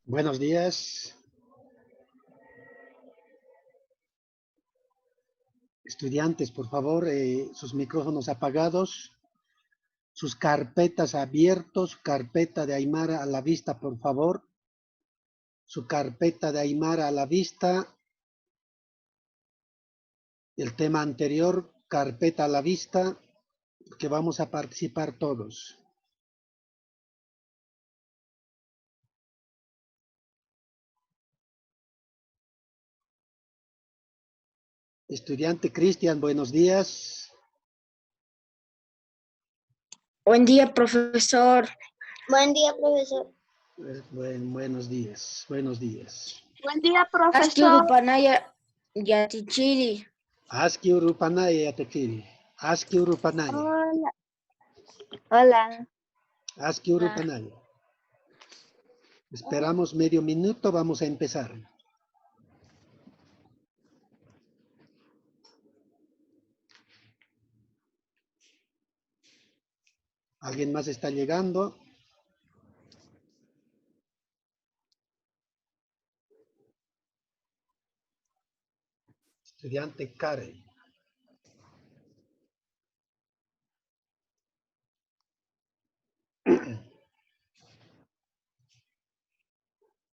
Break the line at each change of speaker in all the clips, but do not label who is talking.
Buenos días. Estudiantes, por favor, sus micrófonos apagados, sus carpetas abiertos, carpeta de Aymara a la vista, por favor. Su carpeta de Aymara a la vista. El tema anterior, carpeta a la vista, que vamos a participar todos. Estudiante Cristian, buenos días.
Buen día, profesor.
Buen día, profesor.
Buenos días, buenos días.
Buen día,
Aski
profesor.
Urupanaya Yatichiri.
Aski Urupanaya Yatekiri. Aski Urupanaya.
Hola. Hola.
Aski Urupanaya. Esperamos medio minuto, vamos a empezar. ¿Alguien más está llegando? Estudiante Karen.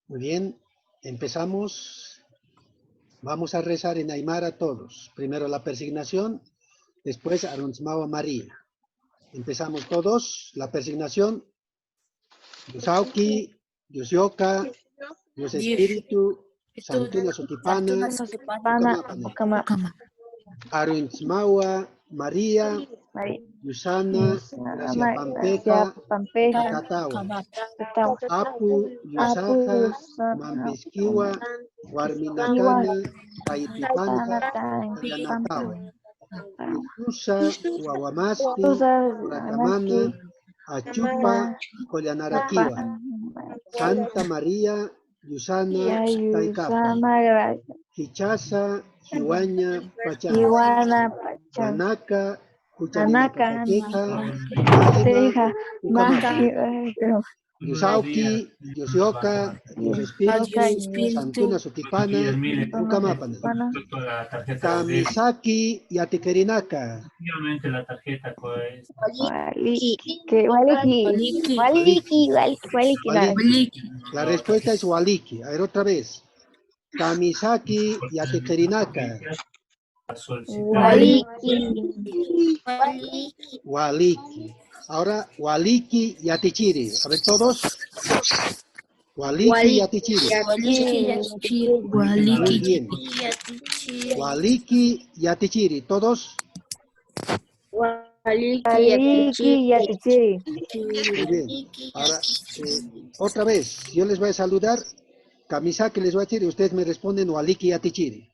Muy bien, empezamos. Vamos a rezar en Aymara todos. Primero la persignación, después Arunsmawa María. Empezamos todos, la persignación. Dios Auki, Dios Yoka, Dios Espíritu, Santuna Sotipana, Ukamapana. Arunsmawa María, Yusana, Gracia Pampeja, Takatawa. Apu, Yusaja, Mampisquiwa, Warminakana, Taitipanja, Yanatawa. Yusa, Wawamasti, Rakamana, Achupa, Kolyanarakiwa. Santa María, Yusana, Taikapa. Hichasa, Hiwaña, Pachaja. Manaka, Kuchanaka, Pachaja, Ukamapa. Yusauki, Yosioka, Dios Espíritu, Santuna Sukipana, Ukamapana. Kamisaki, Yatikerinaka.
La tarjeta pues.
Waliki.
La respuesta es Waliki. A ver otra vez. Kamisaki, Yatikerinaka. Waliki. Ahora, Waliki Yatichiri. A ver todos. Waliki Yatichiri. Muy bien. Waliki Yatichiri. ¿Todos?
Waliki Yatichiri.
Muy bien. Ahora, otra vez, yo les voy a saludar. Kamisaki les voy a decir y ustedes me responden Waliki Yatichiri.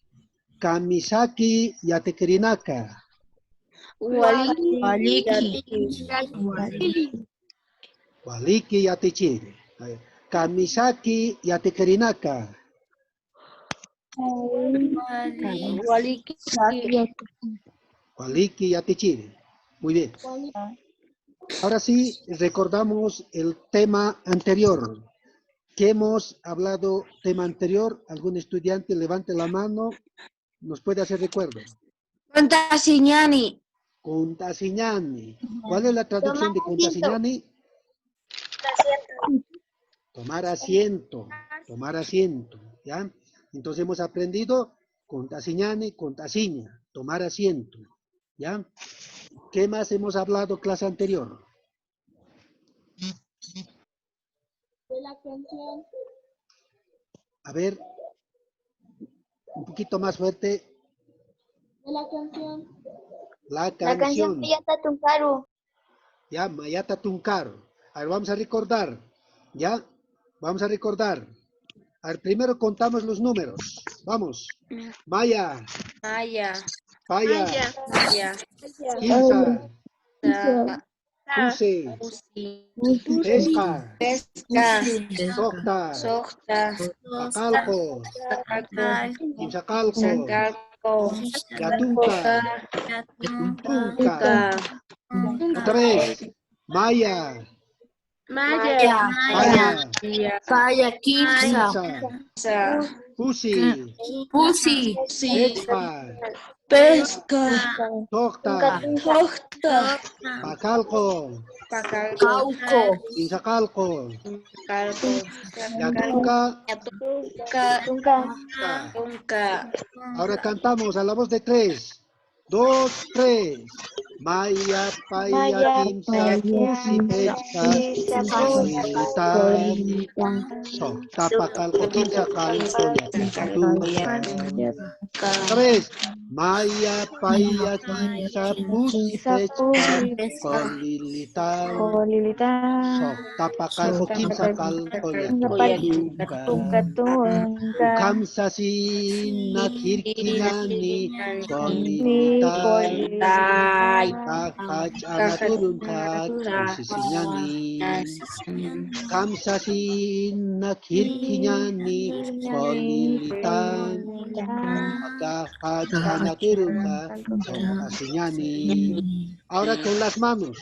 Kamisaki Yatikerinaka. Waliki Yatichiri. Kamisaki Yatikerinaka. Waliki Yatichiri. Muy bien. Ahora sí, recordamos el tema anterior. ¿Qué hemos hablado? Tema anterior. ¿Algún estudiante levante la mano? ¿Nos puede hacer recuerdo?
Contasiñani.
Kuntasiñani. ¿Cuál es la traducción de Kuntasiñani? Tomar asiento, ¿ya? Entonces hemos aprendido contasiñane, contasiña, tomar asiento, ¿ya? ¿Qué más hemos hablado clase anterior?
De la canción.
A ver, un poquito más fuerte.
De la canción.
La
La canción
canción.
Mayata Tuncaru.
Ya, Mayata Tuncaro. A ver, vamos a recordar. ¿Ya? Vamos a recordar. A ver, primero contamos los números. Vamos. Maya,
Maya.
Paya,
Maya.
Quinza,
Sa-
Puse,
Usi.
Pesca,
Pesca.
Socta,
Sohta.
Pacalco,
Sacalco.
Quinzacalco,
Sacalco.
Yatunca, Tunca. Otra vez. Maya,
Maya.
Paya,
Saya
Quinza,
Sa.
Pusi,
Pusi.
Pesca,
Pesca.
Socta,
Sohta.
Pacalco,
Pacalco.
Cauco.
Quinzacalco,
Calco.
Yatunca,
Tunca. Tunca.
Ahora cantamos a la voz de 3, 2, 3. Maya, paya, quinza, pusi, pesca, solilitar. So, tapacalco, quinza, calco, yatatunca. Otra vez. Maya, paya, quinza, pusi, pesca, solilitar. So, tapacalco, quinza, calco, yatatunca. Ukamsasina kirkiñani solilitar.
Tai.
Kakachana turunka kusisiñani. Ukamsasina kirkiñani solilitar. Kakachana turunka kusisiñani. Ahora con las manos.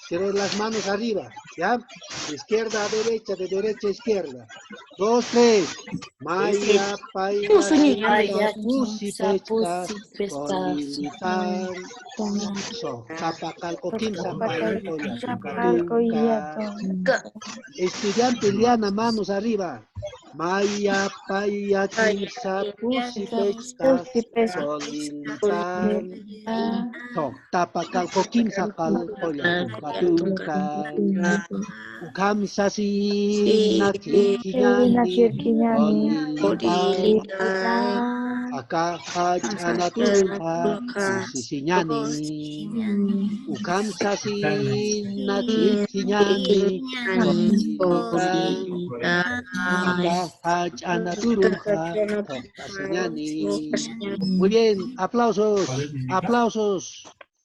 Quiero las manos arriba, ¿ya? De izquierda a derecha, de derecha a izquierda. 2, 3. Maya, paya, quinza, pusi, pesca, solilitar. So, tapacalco, quinza, calco, yatucatunca. Estudiante Liana, manos arriba. Maya, paya, quinza, pusi, pesca, solilitar. So, tapacalco, quinza, calco, yatucatunca. Ukamsasina kirkiñani solilitar. Kakachana turunka kusisiñani. Ukamsasina kirkiñani solilitar. Kakachana turunka kusisiñani. Muy bien, aplausos, aplausos.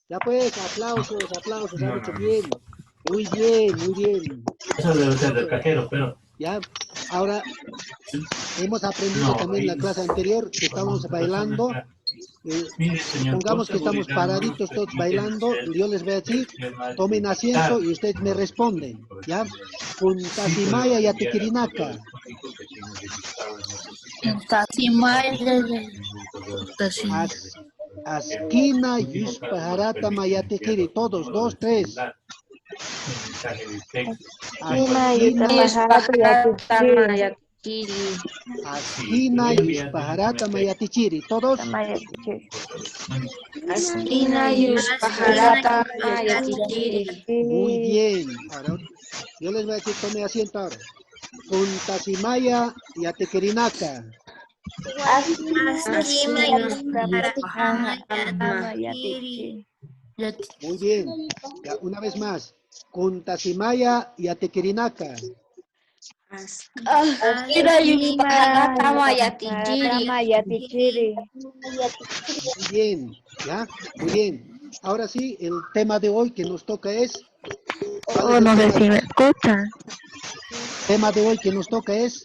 Ya pues, aplausos, aplausos, han hecho bien. Muy bien, muy bien.
Eso debe ser del cajero, pero...
Ya, ahora hemos aprendido también en la clase anterior que estamos bailando.
Mire, señor,
Pongamos que estamos paraditos todos bailando. Yo les voy a decir, tomen asiento y ustedes me responden. ¿Ya? Puntasimaya y Atiquirinaka. Asquina, Yuspaharata, Mayatequiri. Todos, 2, 3. Asquina, Yuspaharata, Mayatichiri. Todos.
Astina Yuspaharata Mayatichiri.
Muy bien. Ahora, yo les voy a decir, tome asiento ahora. Puntasimaya y Atequerinaca. Muy bien. Ya, una vez más. Puntasimaya y Atequerinaca.
Astina Yuspaharata Mayatichiri.
Muy bien. ¿Ya? Muy bien. Ahora sí, el tema de hoy que nos toca es...
No sé si me escuchan.
El tema de hoy que nos toca es...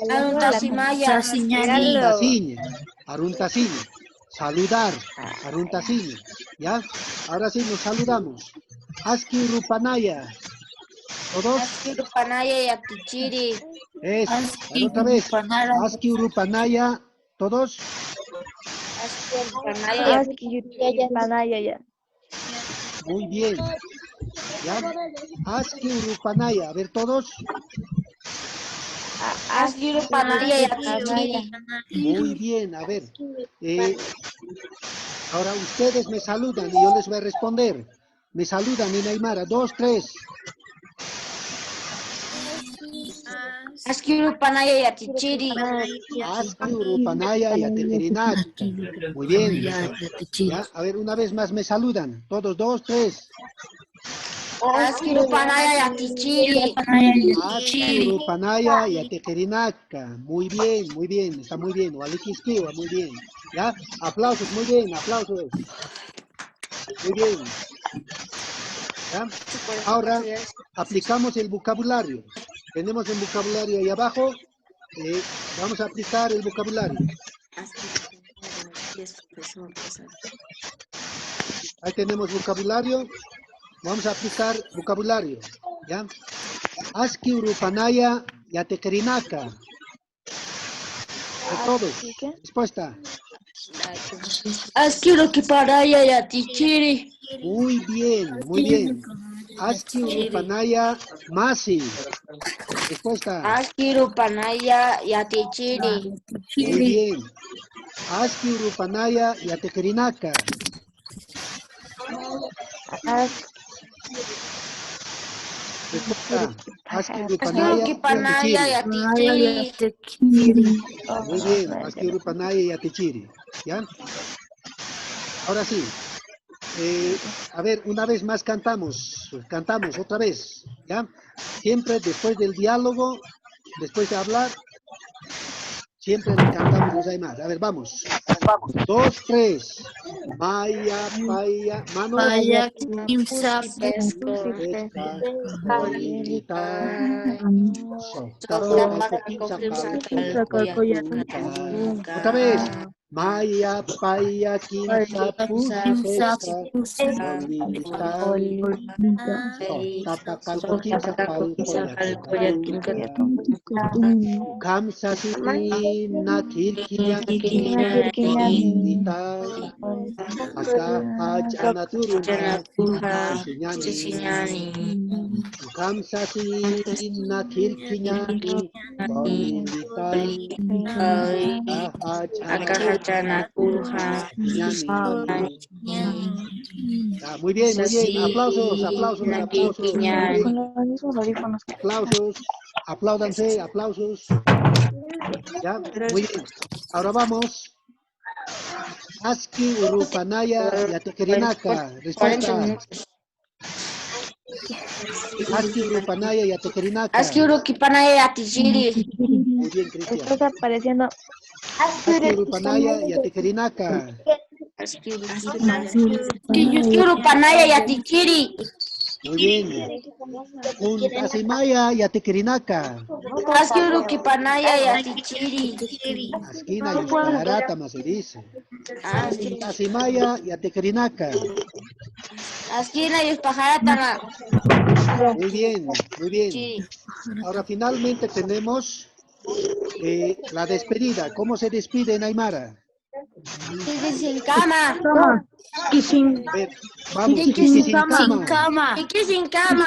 Aruntasimaya.
Aruntasiña, Aruntasiña, saludar, Aruntasiña, ¿ya? Ahora sí nos saludamos. Aski Rupanaya, todos,
Rupanaya Yatichiri.
es, otra vez, Aski Rupanaya, todos,
Rupanaya
Panaya ya.
muy bien. ¿Ya? Askirupanaya. A ver, todos.
Askirupanaya yatichiri.
Muy bien, a ver. Ahora ustedes me saludan y yo les voy a responder. Me saludan en Aymara. 2, 3.
Askirupanaya yatichiri.
Askirupanaya yatekirinaka. Muy bien. ¿Ya? A ver, una vez más me saludan. Todos, 2, 3.
Askirupanaya yatichiri.
Askirupanaya yatekirinaka. Muy bien, muy bien. Está muy bien. Walikiskiwa, muy bien. ¿Ya? Aplausos, muy bien, aplausos. Muy bien. ¿Ya? Ahora aplicamos el vocabulario. Tenemos el vocabulario ahí abajo. Vamos a aplicar el vocabulario. Ahí tenemos vocabulario. Vamos a aplicar vocabulario. ¿Ya? Askirupanaya yatekerinaka. De todo. Respuesta.
Askirupanaya yatichiri.
Muy bien, muy bien. Askirupanaya masi. Respuesta.
Askirupanaya yatichiri.
Muy bien. Askirupanaya yatekerinaka. Respuesta. Askirupanaya
Askirupanaya
yatichiri.
yatichiri.
Muy bien. Askirupanaya yatichiri. ¿Ya? Ahora sí. A ver, una vez más cantamos otra vez, ¿ya? Siempre después del diálogo, después de hablar, siempre cantamos los demás. A ver, vamos. 2, 3. Maya, paya, manos.
Paya, kimsa,
Pesco.
Pesca, olita, otra vez. Maya, paya, kimsa, pusi, pesca, olita, tatakalpa, kimsa, kamsa, sina, kirkinya, olita, aka, hajana, turuna,
Sisinyani.
kamsa, sina, kirkinyani, olita,
Akahachana kurha.
Muy bien, muy bien. Aplausos, aplausos, aplausos. Aplausos, apláudanse, aplausos. Ya, muy bien. Ahora vamos. Aski urupanaya yatekerinaka. Respuesta. Aski urupanaya yatekerinaka.
Askirupanaya yatichiri.
Muy bien, Cristian.
Está apareciendo.
Aski urupanaya yatekerinaka.
Askirupanaya yatichiri.
Muy bien. Puntasimaya yatekerinaka.
Askirupanaya yatichiri.
Askina yusparata más se dice. Puntasimaya yatekerinaka.
Askina yuspajaratama.
Muy bien, muy bien. Ahora finalmente tenemos la despedida. ¿Cómo se despide en Aymara?
Sin cama.
A ver, vamos, Kiki sin cama.
Kiki sin cama.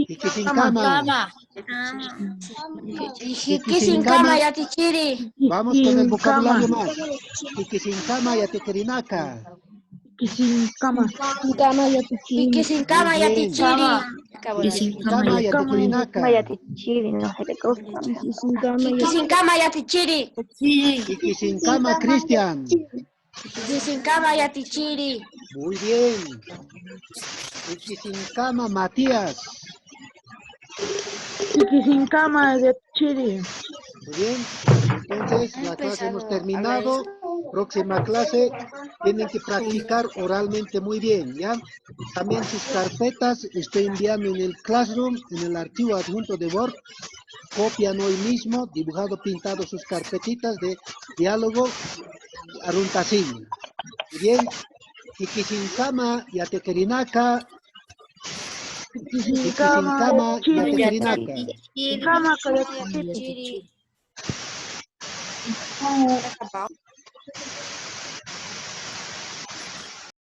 Kiki sin cama.
Kiki sin cama yatichiri.
Vamos con el vocabulario más. Kiki sin cama yatekerinaka.
Kiki sin cama yatichiri.
Kiki sin cama yatekerinaka.
Kiki sin cama yatichiri.
Kiki sin cama Cristian.
Kiki sin cama yatichiri.
Muy bien. Kiki sin cama Matías. Muy bien. Entonces la clase hemos terminado. Próxima clase tienen que practicar oralmente muy bien, ¿ya? También sus carpetas estoy enviando en el Classroom, en el archivo adjunto de Word. Copian hoy mismo, dibujado, pintado sus carpetitas de diálogo Aruntasin. Muy bien. Kikisinkama yatekerinaka. Kikisinkama yatekerinaka.
Yatichiri.